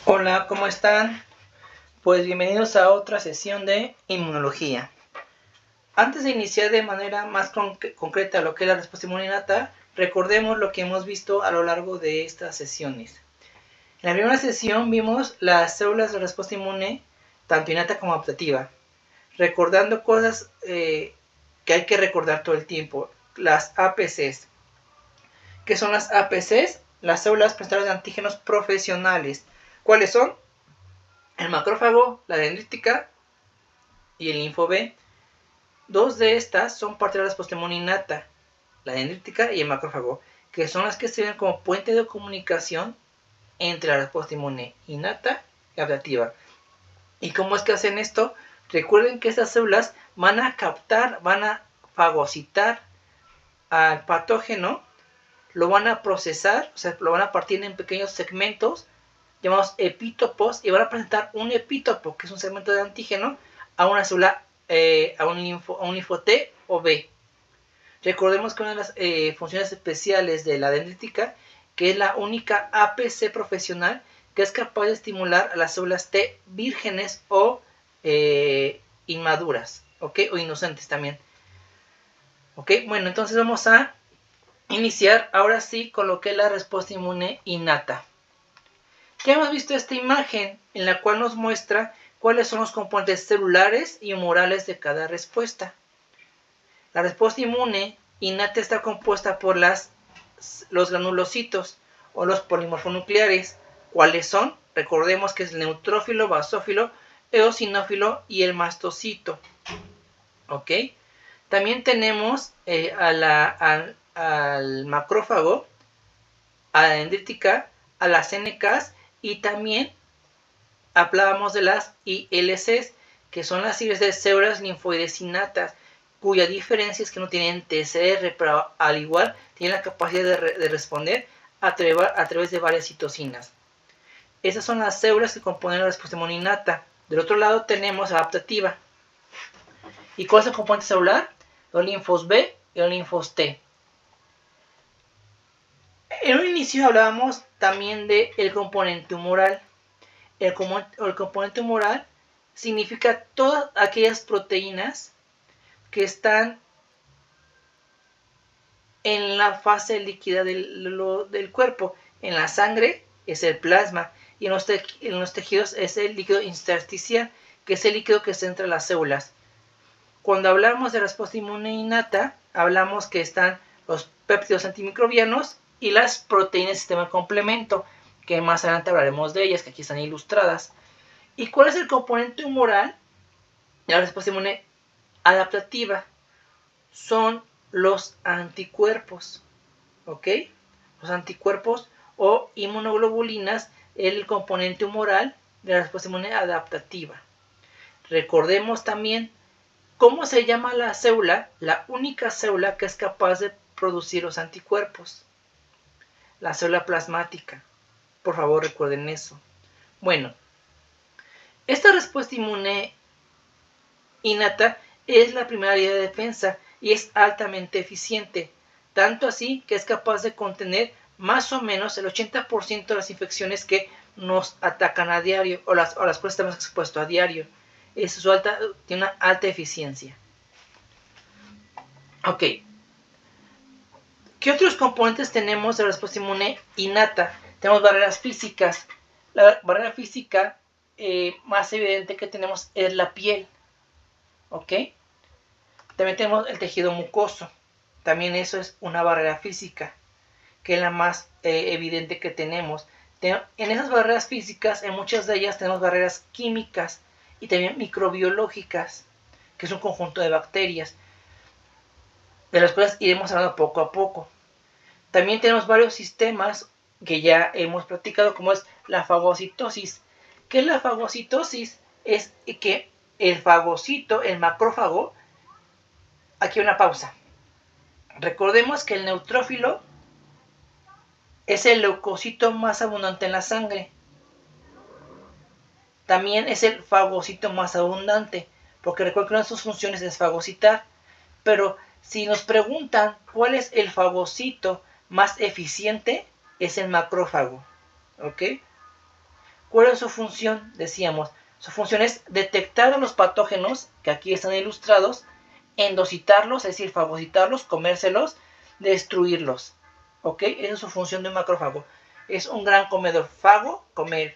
Hola, ¿cómo están? Pues bienvenidos a otra sesión de inmunología. Antes de iniciar de manera más concreta lo que es la respuesta inmune innata, recordemos lo que hemos visto a lo largo de estas sesiones. En la primera sesión vimos las células de respuesta inmune, tanto innata como adaptativa, recordando cosas que hay que recordar todo el tiempo. Las APCs. ¿Qué son las APCs? Las células presentadoras de antígenos profesionales. ¿Cuáles son? El macrófago, la dendrítica y el linfo B. Dos de estas son parte de la respuesta inmune innata, la dendrítica y el macrófago, que son las que sirven como puente de comunicación entre la respuesta inmune innata y adaptativa. ¿Y cómo es que hacen esto? Recuerden que estas células van a captar, van a fagocitar al patógeno, lo van a procesar, o sea, lo van a partir en pequeños segmentos llamados epítopos y van a presentar un epítopo, que es un segmento de antígeno, a una célula, a un linfo T o B. Recordemos que una de las funciones especiales de la dendrítica, que es la única APC profesional que es capaz de estimular a las células T vírgenes o inmaduras, ¿ok? O inocentes también. ¿Ok? Bueno, entonces vamos a iniciar ahora sí con lo que es la respuesta inmune innata. Ya hemos visto esta imagen en la cual nos muestra cuáles son los componentes celulares y humorales de cada respuesta. La respuesta inmune innata está compuesta por los granulocitos o los polimorfonucleares. ¿Cuáles son? Recordemos que es el neutrófilo, basófilo, eosinófilo y el mastocito. ¿Ok? También tenemos al macrófago, a la dendrítica, a las NKs y también hablábamos de las ILCs, que son las series de células linfoides innatas, cuya diferencia es que no tienen TCR, pero al igual tienen la capacidad de responder a través de varias citocinas. Esas son las células que componen la respuesta inmune innata. Del otro lado tenemos la adaptativa. ¿Y cuál es el componente celular? Los linfos B y los linfos T. En un inicio hablábamos también del componente humoral. El componente humoral significa todas aquellas proteínas que están en la fase líquida del cuerpo. En la sangre es el plasma y en los tejidos es el líquido intersticial, que es el líquido que centra las células. Cuando hablamos de respuesta inmune innata, hablamos que están los péptidos antimicrobianos y las proteínas del sistema de complemento, que más adelante hablaremos de ellas, que aquí están ilustradas. ¿Y cuál es el componente humoral de la respuesta inmune adaptativa? Son los anticuerpos, ¿ok? Los anticuerpos o inmunoglobulinas, el componente humoral de la respuesta inmune adaptativa. Recordemos también cómo se llama la célula, la única célula que es capaz de producir los anticuerpos. La célula plasmática. Por favor, recuerden eso. Bueno, esta respuesta inmune innata es la primera línea de defensa y es altamente eficiente, tanto así que es capaz de contener más o menos el 80% de las infecciones que nos atacan a diario o las cuales estamos expuestos a diario. Tiene una alta eficiencia. Ok. ¿Qué otros componentes tenemos de la respuesta inmune innata? Tenemos barreras físicas. La barrera física más evidente que tenemos es la piel. ¿Ok? También tenemos el tejido mucoso. También eso es una barrera física, que es la más evidente que tenemos. En esas barreras físicas, en muchas de ellas tenemos barreras químicas y también microbiológicas, que es un conjunto de bacterias, de las cuales iremos hablando poco a poco. También tenemos varios sistemas que ya hemos platicado, como es la fagocitosis. ¿Qué es la fagocitosis? Es que el fagocito, el macrófago, aquí una pausa. Recordemos que el neutrófilo es el leucocito más abundante en la sangre. También es el fagocito más abundante, porque recuerden que una de sus funciones es fagocitar. Pero si nos preguntan cuál es el fagocito más eficiente, es el macrófago. ¿Ok? ¿Cuál es su función? Decíamos, su función es detectar a los patógenos, que aquí están ilustrados, endocitarlos, es decir, fagocitarlos, comérselos, destruirlos. ¿Ok? Esa es su función de un macrófago. Es un gran comedor. Fago, comer.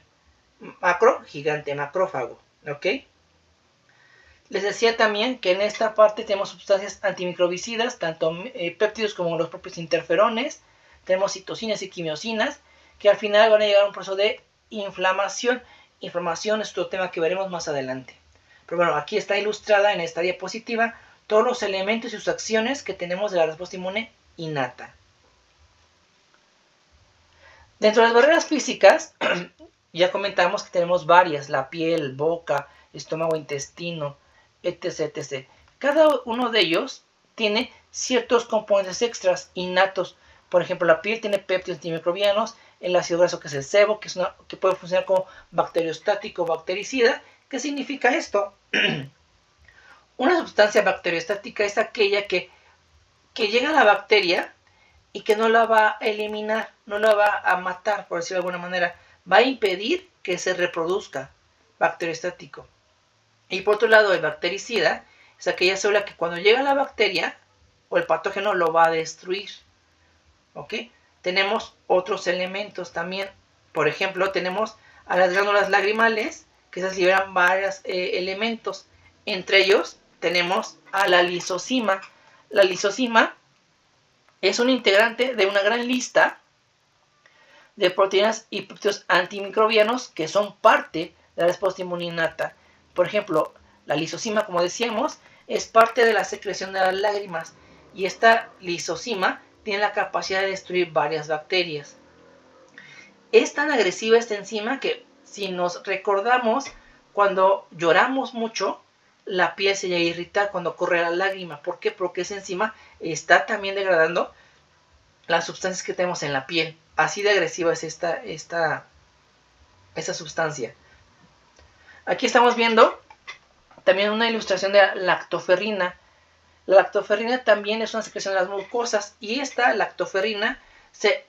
Macro, gigante, macrófago. ¿Ok? Les decía también que en esta parte tenemos sustancias antimicrobicidas, tanto péptidos como los propios interferones. Tenemos citocinas y quimiosinas, que al final van a llegar a un proceso de inflamación. Inflamación es otro tema que veremos más adelante. Pero bueno, aquí está ilustrada en esta diapositiva todos los elementos y sus acciones que tenemos de la respuesta inmune innata. Dentro de las barreras físicas, ya comentamos que tenemos varias: la piel, boca, estómago, intestino, etc, etc. Cada uno de ellos tiene ciertos componentes extras innatos. Por ejemplo, la piel tiene péptidos antimicrobianos, el ácido graso, que es el sebo, que puede funcionar como bacteriostático o bactericida. ¿Qué significa esto? Una sustancia bacteriostática es aquella que llega a la bacteria y que no la va a eliminar, no la va a matar, por decirlo de alguna manera, va a impedir que se reproduzca. Bacteriostático. Y por otro lado, el bactericida es aquella célula que cuando llega a la bacteria o el patógeno lo va a destruir. ¿Ok? Tenemos otros elementos también. Por ejemplo, tenemos a las glándulas lagrimales, que esas liberan varios elementos. Entre ellos tenemos a la lisozima. La lisozima es un integrante de una gran lista de proteínas y péptidos antimicrobianos que son parte de la respuesta inmune innata. Por ejemplo, la lisozima, como decíamos, es parte de la secreción de las lágrimas, y esta lisozima tiene la capacidad de destruir varias bacterias. Es tan agresiva esta enzima que, si nos recordamos, cuando lloramos mucho, la piel se llega a irritar cuando corre la lágrima. ¿Por qué? Porque esa enzima está también degradando las sustancias que tenemos en la piel. Así de agresiva es esta sustancia. Aquí estamos viendo también una ilustración de la lactoferrina. La lactoferrina también es una secreción de las mucosas, y esta lactoferrina se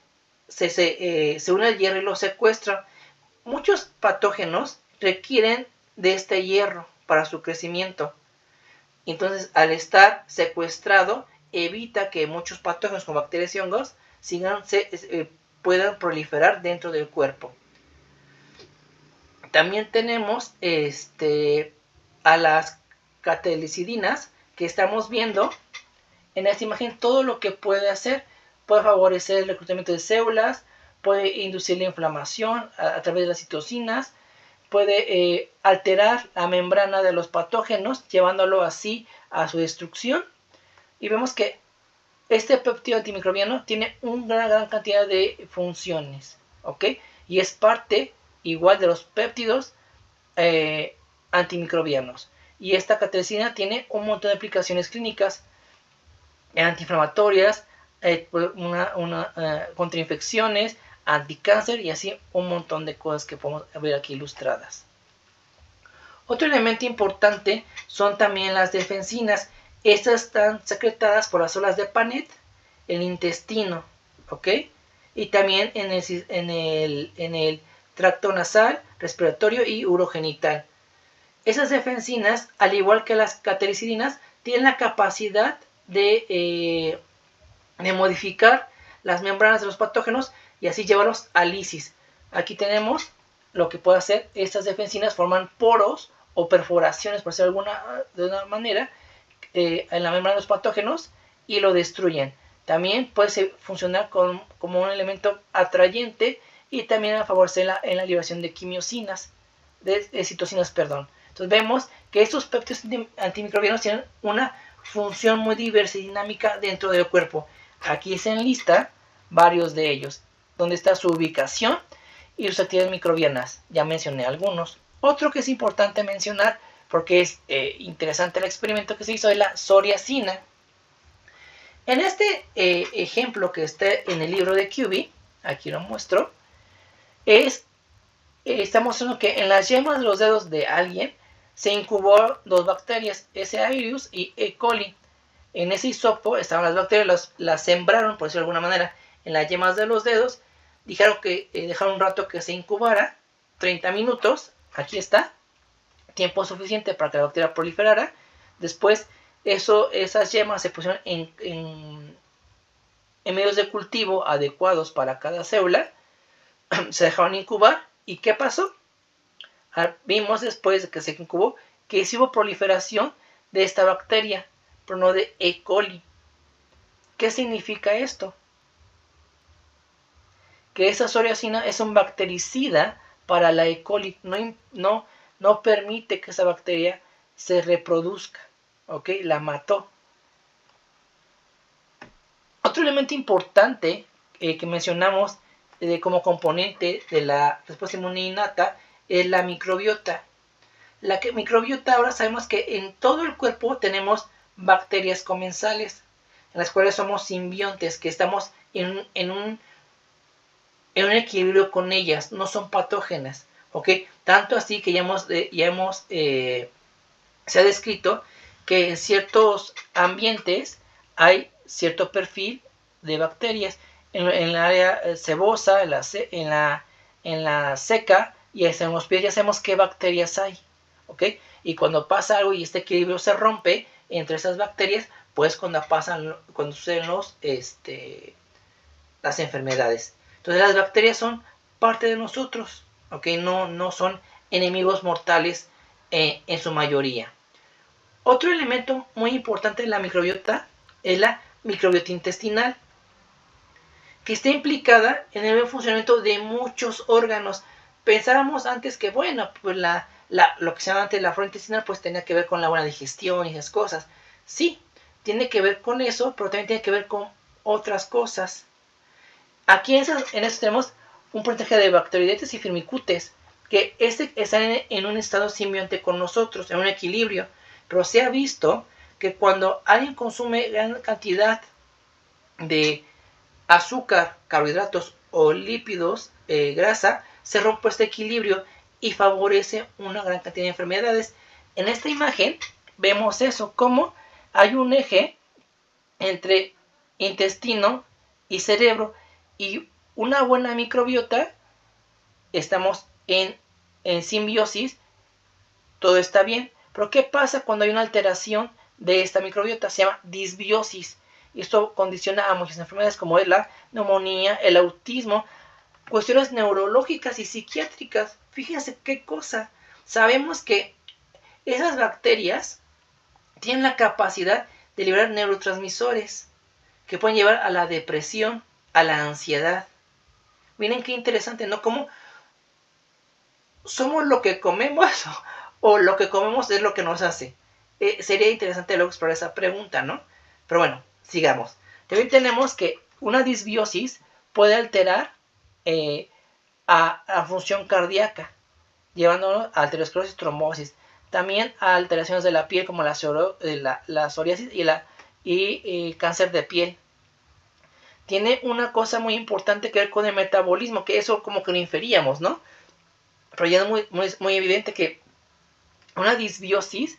une al hierro y lo secuestra. Muchos patógenos requieren de este hierro para su crecimiento. Entonces, al estar secuestrado, evita que muchos patógenos como bacterias y hongos puedan proliferar dentro del cuerpo. También tenemos a las catalicidinas, que estamos viendo en esta imagen todo lo que puede hacer. Puede favorecer el reclutamiento de células, puede inducir la inflamación a través de las citocinas, puede alterar la membrana de los patógenos, llevándolo así a su destrucción. Y vemos que este péptido antimicrobiano tiene una gran cantidad de funciones, ¿ok? Y es parte igual de los péptidos antimicrobianos. Y esta catalicina tiene un montón de aplicaciones clínicas, antiinflamatorias, contra infecciones, anticáncer, y así un montón de cosas que podemos ver aquí ilustradas. Otro elemento importante son también las defensinas. Estas están secretadas por las células de Paneth, el intestino, ¿ok? Y también en el tracto nasal, respiratorio y urogenital. Esas defensinas, al igual que las catalicidinas, tienen la capacidad de modificar las membranas de los patógenos y así llevarlos a lisis. Aquí tenemos lo que puede hacer. Estas defensinas forman poros o perforaciones, por decirlo de una manera, en la membrana de los patógenos, y lo destruyen. También puede funcionar como un elemento atrayente, y también a favorecer en la liberación de quimiosinas, de citocinas, perdón. Entonces vemos que estos péptidos antimicrobianos tienen una función muy diversa y dinámica dentro del cuerpo. Aquí se enlista varios de ellos, donde está su ubicación y sus actividades microbianas. Ya mencioné algunos. Otro que es importante mencionar, porque es interesante el experimento que se hizo, es la psoriacina. En este ejemplo que está en el libro de Cuby, aquí lo muestro, está mostrando que en las yemas de los dedos de alguien se incubó dos bacterias, S. aureus y E. coli. En ese hisopo estaban las bacterias, las sembraron, por decirlo de alguna manera, en las yemas de los dedos. Dijeron que dejaron un rato que se incubara, 30 minutos, aquí está, tiempo suficiente para que la bacteria proliferara. Después esas yemas se pusieron en medios de cultivo adecuados para cada célula, se dejaron incubar. ¿Y qué pasó? Vimos después de que se incubó que sí hubo proliferación de esta bacteria, pero no de E. coli. ¿Qué significa esto? Que esa psoriacina es un bactericida para la E. coli, no permite que esa bacteria se reproduzca, ¿ok? La mató. Otro elemento importante que mencionamos como componente de la respuesta inmune innata es la microbiota. La microbiota, ahora sabemos que en todo el cuerpo tenemos bacterias comensales, en las cuales somos simbiontes, que estamos en un equilibrio con ellas, no son patógenas, ¿ok? Tanto así que se ha descrito que en ciertos ambientes hay cierto perfil de bacterias. En el área sebosa, en la seca y en los pies ya sabemos qué bacterias hay, ¿ok? Y cuando pasa algo y este equilibrio se rompe entre esas bacterias, pues cuando suceden las enfermedades. Entonces las bacterias son parte de nosotros, ¿ok? No son enemigos mortales en su mayoría. Otro elemento muy importante de la microbiota es la microbiota intestinal, que está implicada en el buen funcionamiento de muchos órganos. Pensábamos antes que, bueno, pues lo que se llama antes la flora intestinal, pues tenía que ver con la buena digestión y esas cosas. Sí, tiene que ver con eso, pero también tiene que ver con otras cosas. Aquí en eso tenemos un porcentaje de bacteroidetes y firmicutes, que están en un estado simbionte con nosotros, en un equilibrio. Pero se ha visto que cuando alguien consume gran cantidad de azúcar, carbohidratos o lípidos, grasa, se rompe este equilibrio y favorece una gran cantidad de enfermedades. En esta imagen vemos eso, como hay un eje entre intestino y cerebro, y una buena microbiota, estamos en simbiosis, todo está bien. Pero ¿qué pasa cuando hay una alteración de esta microbiota? Se llama disbiosis. Y esto condiciona a muchas enfermedades como es la neumonía, el autismo, cuestiones neurológicas y psiquiátricas. Fíjense qué cosa. Sabemos que esas bacterias tienen la capacidad de liberar neurotransmisores que pueden llevar a la depresión, a la ansiedad. Miren qué interesante, ¿no? Cómo somos lo que comemos o lo que comemos es lo que nos hace. Sería interesante luego explorar esa pregunta, ¿no? Pero bueno, sigamos. También tenemos que una disbiosis puede alterar a función cardíaca, llevándonos a arteriosclerosis, trombosis. También a alteraciones de la piel como la psoriasis y cáncer de piel. Tiene una cosa muy importante que ver con el metabolismo, que eso como que lo inferíamos, ¿no? Pero ya es muy evidente que una disbiosis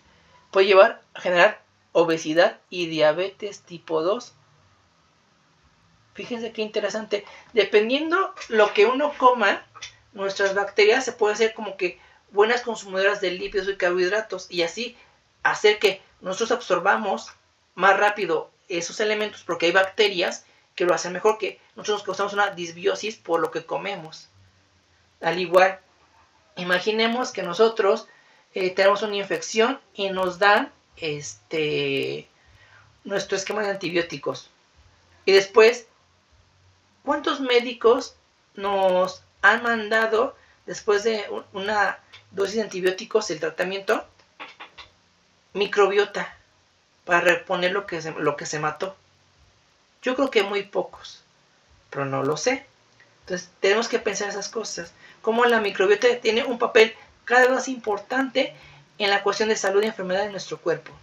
puede llevar a generar obesidad y diabetes tipo 2. Fíjense qué interesante. Dependiendo lo que uno coma, nuestras bacterias se pueden hacer como que buenas consumidoras de lípidos y carbohidratos, y así hacer que nosotros absorbamos más rápido esos elementos, porque hay bacterias que lo hacen mejor, que nosotros causamos una disbiosis por lo que comemos. Al igual, imaginemos que nosotros tenemos una infección y nos dan nuestro esquema de antibióticos. Y después, ¿cuántos médicos nos han mandado después de una dosis de antibióticos el tratamiento? Microbiota, para reponer lo que se mató. Yo creo que muy pocos, pero no lo sé. Entonces tenemos que pensar esas cosas. Cómo la microbiota tiene un papel cada vez más importante en la cuestión de salud y enfermedad de nuestro cuerpo.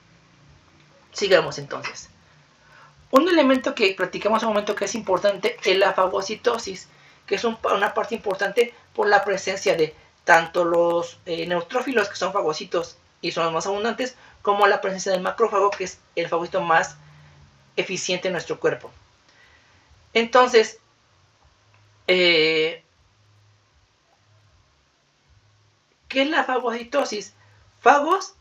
Sigamos entonces. Un elemento que platicamos hace un momento que es importante es la fagocitosis, que es una parte importante por la presencia de tanto los neutrófilos, que son fagocitos y son los más abundantes, como la presencia del macrófago, que es el fagocito más eficiente en nuestro cuerpo. Entonces, ¿Qué es la fagocitosis? Fagos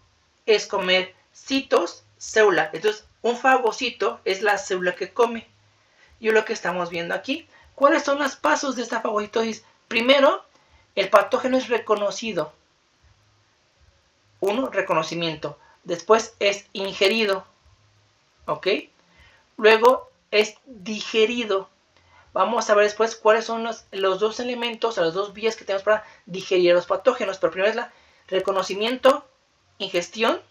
es comer, citos, célula. Entonces, un fagocito es la célula que come. Y es lo que estamos viendo aquí. ¿Cuáles son los pasos de esta fagocitosis? Primero, el patógeno es reconocido. Uno, reconocimiento. Después es ingerido. ¿Ok? Luego es digerido. Vamos a ver después cuáles son los dos elementos, las dos vías que tenemos para digerir los patógenos. Pero primero es la reconocimiento, ingestión,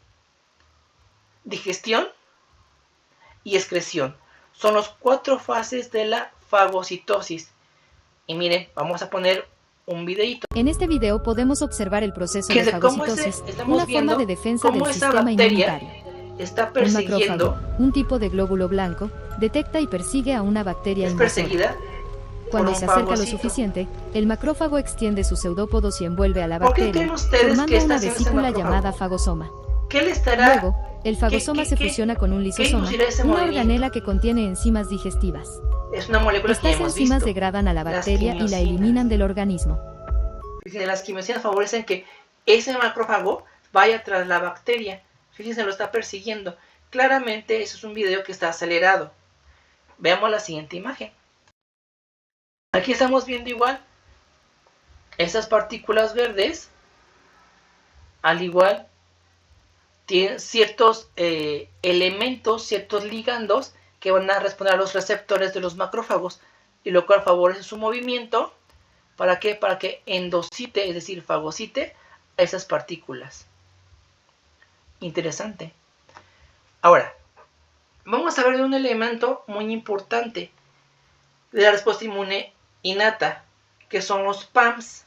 digestión y excreción. Son los 4 fases de la fagocitosis. Y miren, vamos a poner un videito. En este video podemos observar el proceso de fagocitosis, una forma de defensa del sistema inmunitario. Está persiguiendo, un macrófago, un tipo de glóbulo blanco, detecta y persigue a una bacteria invasora. Cuando se acerca lo suficiente, el macrófago extiende sus pseudópodos y envuelve a la bacteria, formando una vesícula llamada fagosoma. ¿Qué le estará? Luego, el fagosoma se fusiona con un lisosoma, una organela que contiene enzimas digestivas. Es una molécula Estas enzimas degradan a la bacteria y la eliminan del organismo. Las quimiosinas favorecen que ese macrófago vaya tras la bacteria. Fíjense, lo está persiguiendo. Claramente, eso es un video que está acelerado. Veamos la siguiente imagen. Aquí estamos viendo igual esas partículas verdes. Al igual, tienen ciertos elementos, ciertos ligandos que van a responder a los receptores de los macrófagos, y lo cual favorece su movimiento. ¿Para qué? Para que endocite, es decir, fagocite a esas partículas. Interesante. Ahora, vamos a ver de un elemento muy importante de la respuesta inmune innata, que son los PAMs.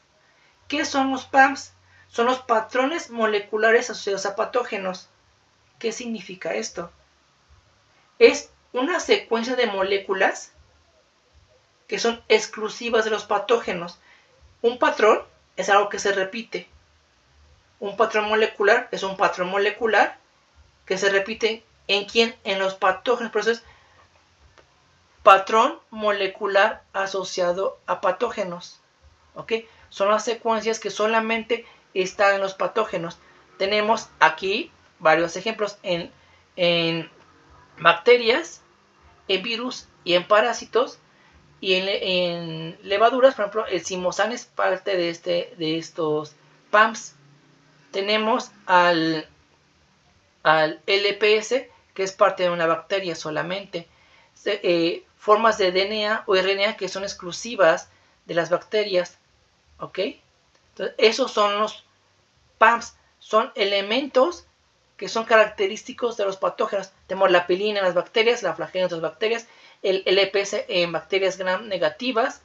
¿Qué son los PAMs? Son los patrones moleculares asociados a patógenos. ¿Qué significa esto? Es una secuencia de moléculas que son exclusivas de los patógenos. Un patrón es algo que se repite. Un patrón molecular es un patrón molecular que se repite ¿en quién? En los patógenos. Por eso es patrón molecular asociado a patógenos. ¿Ok? Son las secuencias que solamente están en los patógenos. Tenemos aquí varios ejemplos en bacterias, en virus y en parásitos. Y en levaduras, por ejemplo, el zimosán es parte de estos PAMs. Tenemos al LPS, que es parte de una bacteria solamente. Formas de DNA o RNA que son exclusivas de las bacterias. ¿Ok? Entonces, esos son los PAMs. Son elementos que son característicos de los patógenos. Tenemos la pilina en las bacterias, la flagela en otras bacterias, el LPS en bacterias gram negativas,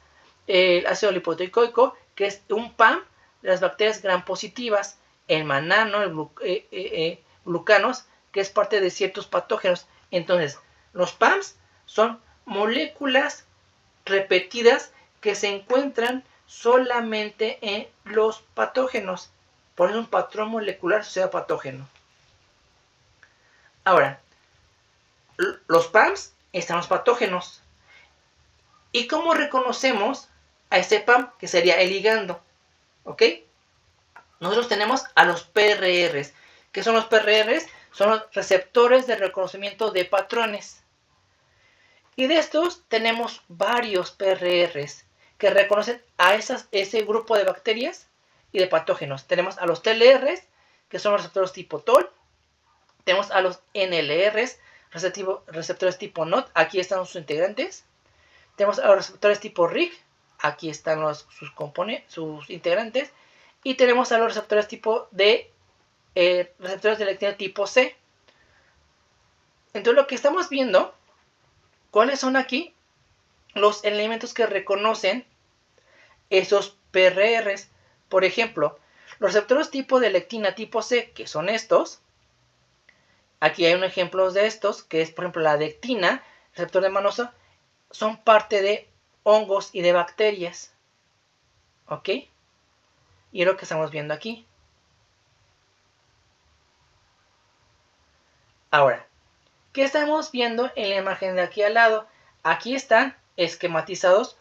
el ácido lipoicoico, que es un PAM de las bacterias gram positivas, el manano, el glucanos, que es parte de ciertos patógenos. Entonces, los PAMs son moléculas repetidas que se encuentran solamente en los patógenos. Por eso es un patrón molecular asociado a patógeno. Ahora, los PAMs están los patógenos. ¿Y cómo reconocemos a ese PAM, que sería el ligando? ¿Ok? Nosotros tenemos a los PRRs. ¿Qué son los PRRs? Son los receptores de reconocimiento de patrones. Y de estos tenemos varios PRRs que reconocen a ese grupo de bacterias y de patógenos. Tenemos a los TLRs, que son los receptores tipo TOL. Tenemos a los NLRs, receptores tipo NOT. Aquí están sus integrantes. Tenemos a los receptores tipo RIG. Aquí están sus integrantes. Y tenemos a los receptores tipo D, receptores de lectina tipo C. Entonces lo que estamos viendo, ¿cuáles son aquí los elementos que reconocen esos PRRs? Por ejemplo, los receptores tipo de lectina tipo C, que son estos. Aquí hay un ejemplo de estos, que es por ejemplo la dectina, receptor de manosa, son parte de hongos y de bacterias. ¿Ok? Y es lo que estamos viendo aquí. Ahora, ¿qué estamos viendo en la imagen de aquí al lado? Aquí están esquematizados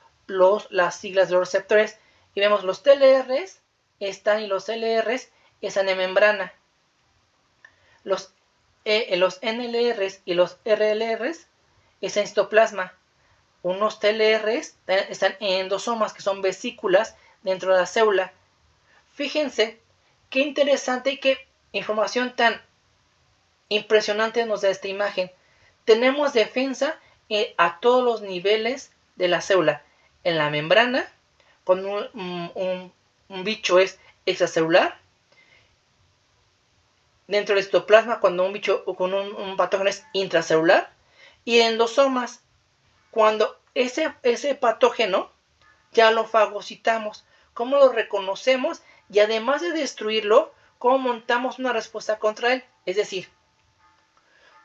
las siglas de los receptores. Y vemos los TLRs están y los LRs están en membrana. Los NLRs y los RLRs están en citoplasma. Unos TLRs están en endosomas, que son vesículas dentro de la célula. Fíjense qué interesante y qué información tan impresionante nos da esta imagen. Tenemos defensa a todos los niveles de la célula. En la membrana, cuando un bicho es extracelular. Dentro del citoplasma, cuando un bicho o con un patógeno es intracelular. Y endosomas, cuando ese patógeno ya lo fagocitamos. ¿Cómo lo reconocemos? Y además de destruirlo, ¿cómo montamos una respuesta contra él? Es decir,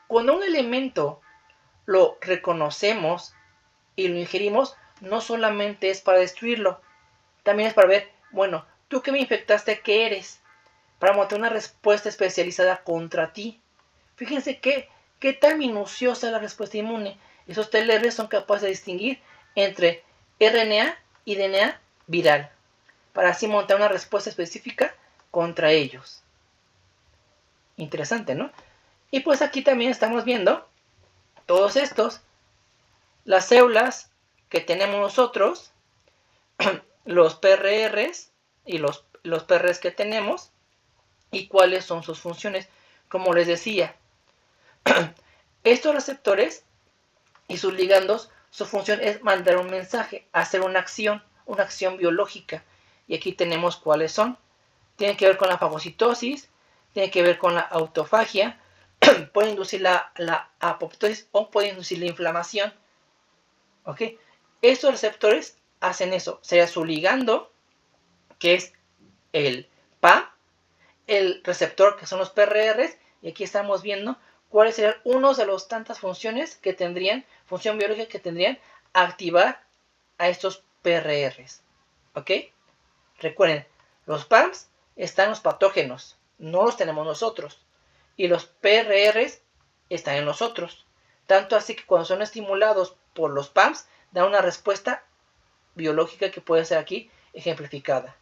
cuando un elemento lo reconocemos y lo ingerimos, no solamente es para destruirlo, también es para ver, bueno, tú que me infectaste, ¿qué eres? Para montar una respuesta especializada contra ti. Fíjense qué tan minuciosa es la respuesta inmune. Esos TLR son capaces de distinguir entre RNA y DNA viral, para así montar una respuesta específica contra ellos. Interesante, ¿no? Y pues aquí también estamos viendo todos estos, las células que tenemos nosotros, los PRRs y los PRs que tenemos, y cuáles son sus funciones. Como les decía, estos receptores y sus ligandos, su función es mandar un mensaje, hacer una acción biológica. Y aquí tenemos cuáles son. Tienen que ver con la fagocitosis, tiene que ver con la autofagia, puede inducir la apoptosis o puede inducir la inflamación. ¿Ok? Estos receptores hacen eso. Sería su ligando, que es el PA, el receptor, que son los PRRs, y aquí estamos viendo cuáles serían unos de las tantas funciones que tendrían, función biológica que tendrían activar a estos PRRs. ¿Ok? Recuerden, los PAMs están los patógenos, no los tenemos nosotros. Y los PRRs están en nosotros. Tanto así que cuando son estimulados por los PAMs, dan una respuesta biológica que puede ser aquí ejemplificada.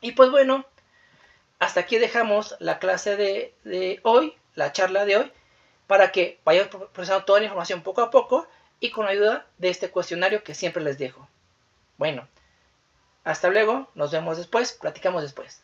Y pues bueno, hasta aquí dejamos la clase de hoy, la charla de hoy, para que vayamos procesando toda la información poco a poco y con la ayuda de este cuestionario que siempre les dejo. Bueno, hasta luego, nos vemos después, platicamos después.